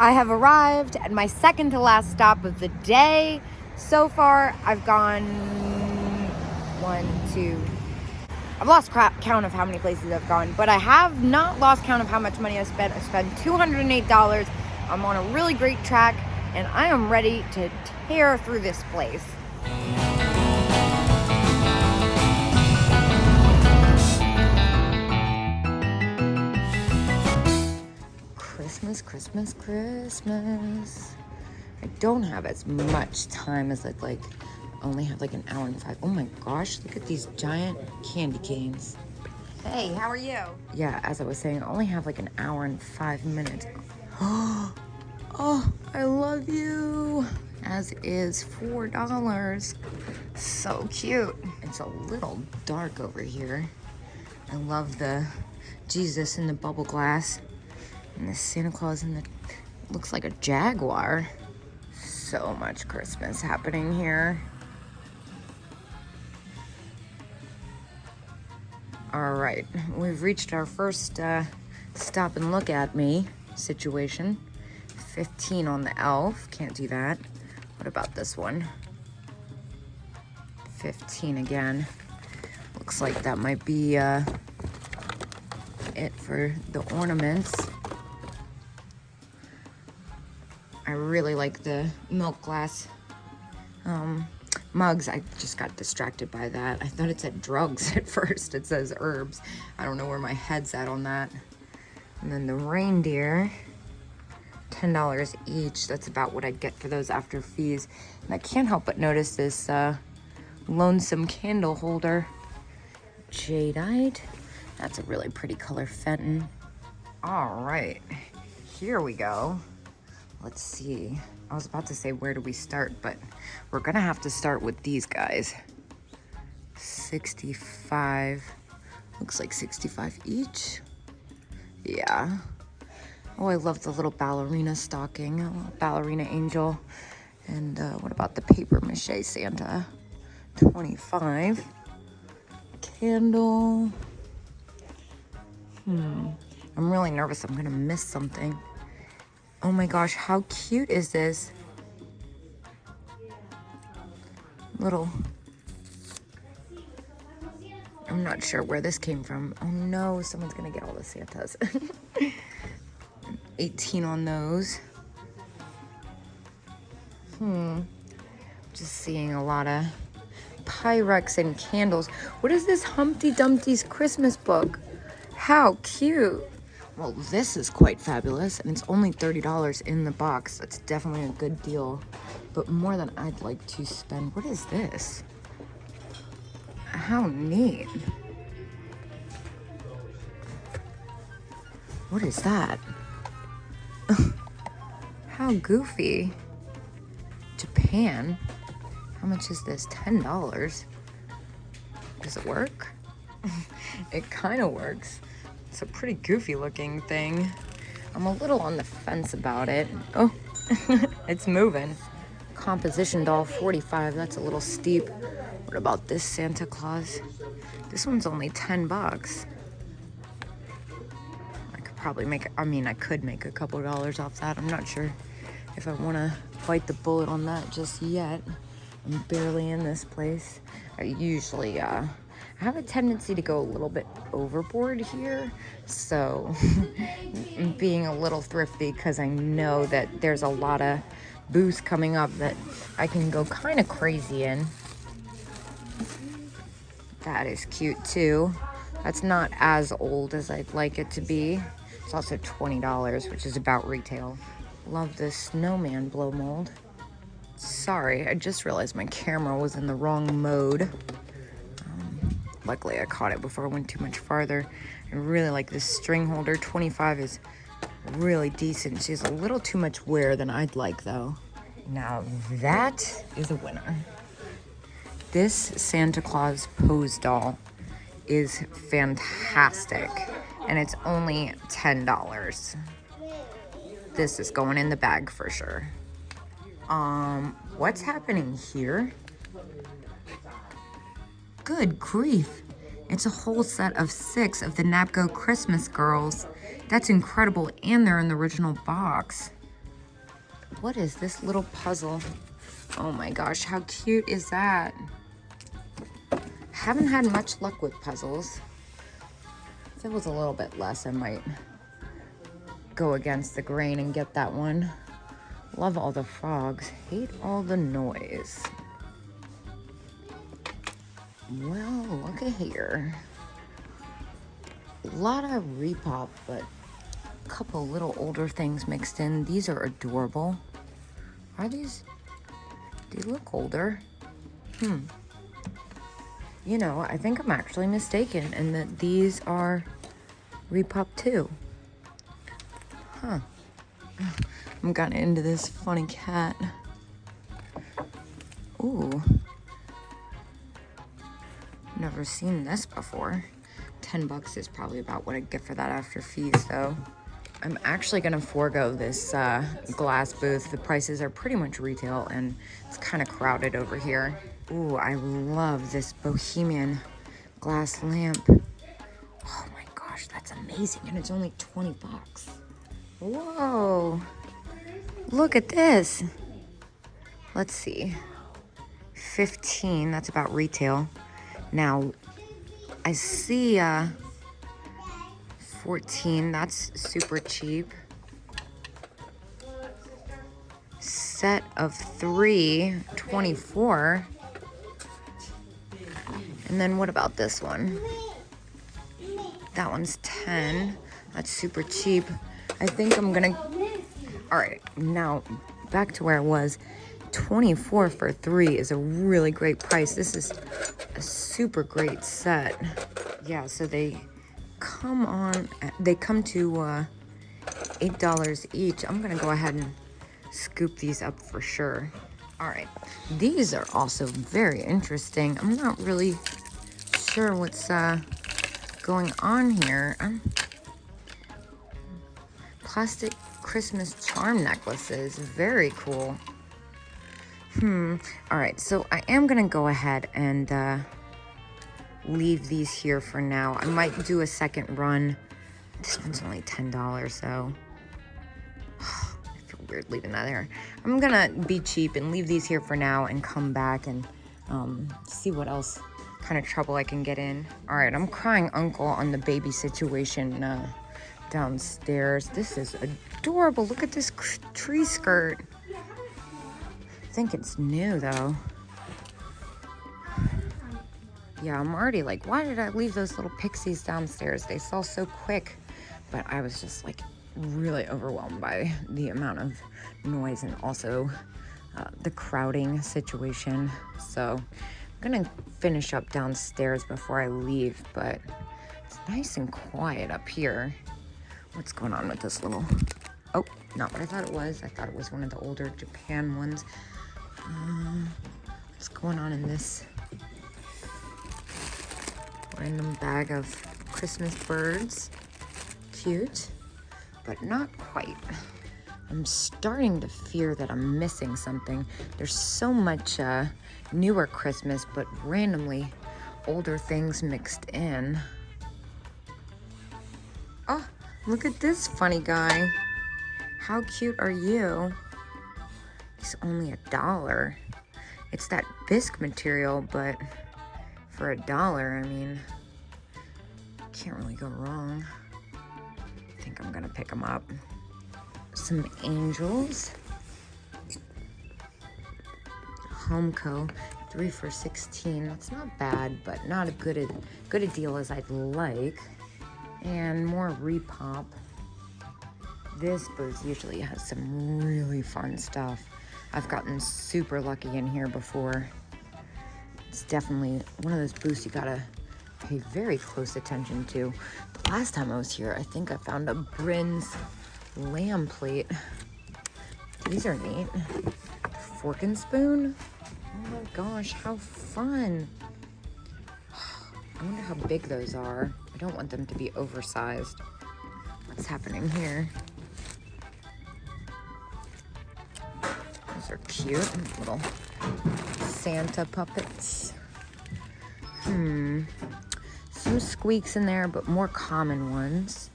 I have arrived at my second to last stop of the day. So far, I've gone I've lost count of how many places I've gone, but I have not lost count of how much money I spent. I spent $208. I'm on a really great track, and I am ready to tear through this place. Christmas. I don't have as much time as I'd like. I only have like an hour and 5. Oh my gosh, look at these giant candy canes. Hey, how are you? Yeah, as I was saying, I only have like an hour and 5 minutes. Oh, I love you. As is $4. So cute. It's a little dark over here. I love the Jesus in the bubble glass. And the Santa Claus in the, looks like a jaguar. So much Christmas happening here. All right, we've reached our first stop and look at me situation. 15 on the elf, can't do that. What about this one? 15 again. Looks like that might be it for the ornaments. I really like the milk glass mugs. I just got distracted by that. I thought it said drugs at first. It says herbs. I don't know where my head's at on that. And then the reindeer, $10 each. That's about what I'd get for those after fees. And I can't help but notice this lonesome candle holder. Jadeite. That's a really pretty color, Fenton. All right, here we go. Let's see. I was about to say, where do we start? But we're gonna have to start with these guys. 65. Looks like 65 each. Yeah. Oh, I love the little ballerina stocking. A little ballerina angel. And what about the paper mache Santa? 25. Candle. I'm really nervous I'm gonna miss something. Oh my gosh, how cute is this? Little, I'm not sure where this came from. Oh no, someone's gonna get all the Santas. 18 on those. Just seeing a lot of Pyrex and candles. What is this Humpty Dumpty's Christmas book? How cute. Well, this is quite fabulous, and it's only $30 in the box. That's definitely a good deal, but more than I'd like to spend. What is this? How neat. What is that? How goofy. Japan. How much is this? $10. Does it work? It kind of works. It's a pretty goofy looking thing. I'm a little on the fence about it. Oh, it's moving. Composition doll, 45. That's a little steep. What about this Santa Claus? This one's only $10. I could probably make, I could make a couple of dollars off that. I'm not sure if I want to bite the bullet on that just yet. I'm barely in this place. I usually, I have a tendency to go a little bit overboard here, so I'm being a little thrifty because I know that there's a lot of booths coming up that I can go kind of crazy in. That is cute too. That's not as old as I'd like it to be. It's also $20, which is about retail. Love this snowman blow mold. Sorry, I just realized my camera was in the wrong mode. Luckily, I caught it before I went too much farther. I really like this string holder. 25 is really decent. She has a little too much wear than I'd like, though. Now, that is a winner. This Santa Claus pose doll is fantastic, and it's only $10. This is going in the bag for sure. What's happening here? Good grief. It's a whole set of 6 of the Napco Christmas girls. That's incredible, and they're in the original box. What is this little puzzle? Oh my gosh, how cute is that? Haven't had much luck with puzzles. If it was a little bit less, I might go against the grain and get that one. Love all the frogs, hate all the noise. Well, look at here. A lot of repop, but a couple little older things mixed in. These are adorable. Are these? They look older. You know, I think I'm actually mistaken and that these are repop too. Huh. I'm kind of into this funny cat. Ooh. Never seen this before. $10 is probably about what I'd get for that after fees though. I'm actually gonna forego this glass booth. The prices are pretty much retail and it's kind of crowded over here. Ooh, I love this bohemian glass lamp. Oh my gosh, that's amazing. And it's only $20. Whoa, look at this. Let's see, 15, that's about retail. Now, I see 14, that's super cheap. Set of 3, 24. And then what about this one? That one's 10. That's super cheap. I think I'm gonna, all right, now back to where I was. 24 for 3 is a really great price. This is a super great set. Yeah, so they come to $8 each. I'm gonna go ahead and scoop these up for sure. All right, these are also very interesting. I'm not really sure what's going on here. Plastic Christmas charm necklaces, very cool. All right, so I am gonna go ahead and leave these here for now. I might do a second run. This one's only $10, so I feel weird leaving that there. I'm gonna be cheap and leave these here for now and come back and see what else kind of trouble I can get in. All right, I'm crying uncle on the baby situation downstairs. This is adorable. Look at this tree skirt. I think it's new though. Yeah, I'm already like, why did I leave those little pixies downstairs? They sell so quick. But I was just like really overwhelmed by the amount of noise and also the crowding situation. So I'm gonna finish up downstairs before I leave, but it's nice and quiet up here. What's going on with this little, oh, not what I thought it was. I thought it was one of the older Japan ones. What's going on in this random bag of Christmas birds? Cute, but not quite. I'm starting to fear that I'm missing something. There's so much newer Christmas, but randomly older things mixed in. Oh, look at this funny guy. How cute are you? He's only $1. It's that bisque material, but for $1, I mean, can't really go wrong. I think I'm gonna pick them up. Some angels. Homeco, 3 for $16. That's not bad, but not as good a deal as I'd like. And more repop. This booth usually has some really fun stuff. I've gotten super lucky in here before. It's definitely one of those booths you gotta pay very close attention to. The last time I was here, I think I found a Bryn's lamb plate. These are neat. Fork and spoon. Oh my gosh, how fun. I wonder how big those are. I don't want them to be oversized. What's happening here? Those are cute, little Santa puppets. Some squeaks in there, but more common ones.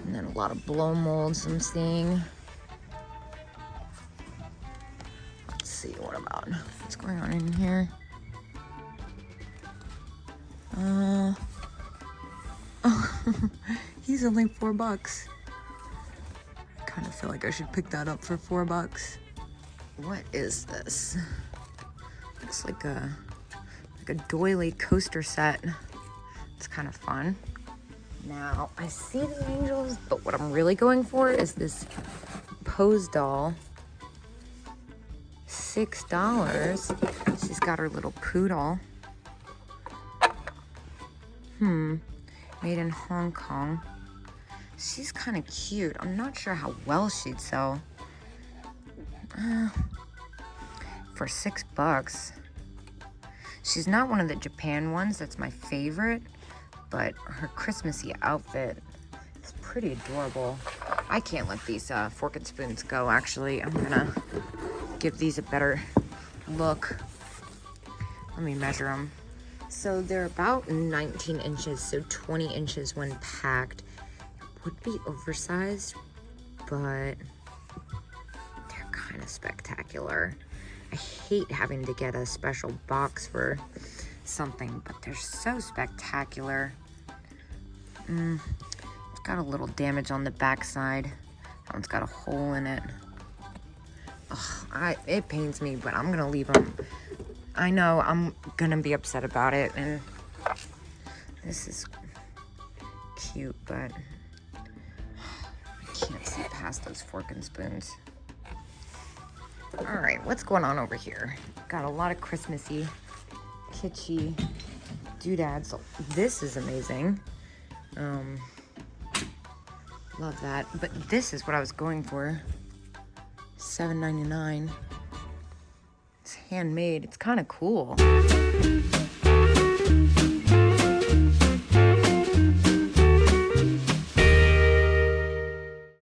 And then a lot of blow molds I'm seeing. see, what's going on in here? Oh, he's only $4. I kind of feel like I should pick that up for $4. What is this? Looks like a doily coaster set. It's kind of fun. Now, I see the angels, but what I'm really going for is this pose doll. $6. She's got her little poodle. Made in Hong Kong. She's kind of cute. I'm not sure how well she'd sell. For $6. She's not one of the Japan ones. That's my favorite. But her Christmassy outfit is pretty adorable. I can't let these fork and spoons go, actually. I'm gonna give these a better look. Let me measure them. So they're about 19 inches, so 20 inches when packed. Would be oversized, but they're kind of spectacular. I hate having to get a special box for something, but they're so spectacular. It's got a little damage on the back side. That one's got a hole in it. Ugh, it pains me, but I'm gonna leave them. I know I'm gonna be upset about it, and this is cute, but I can't see past those fork and spoons. All right, what's going on over here? Got a lot of Christmassy, kitschy doodads. This is amazing. Love that. But this is what I was going for. $7.99. It's handmade. It's kind of cool.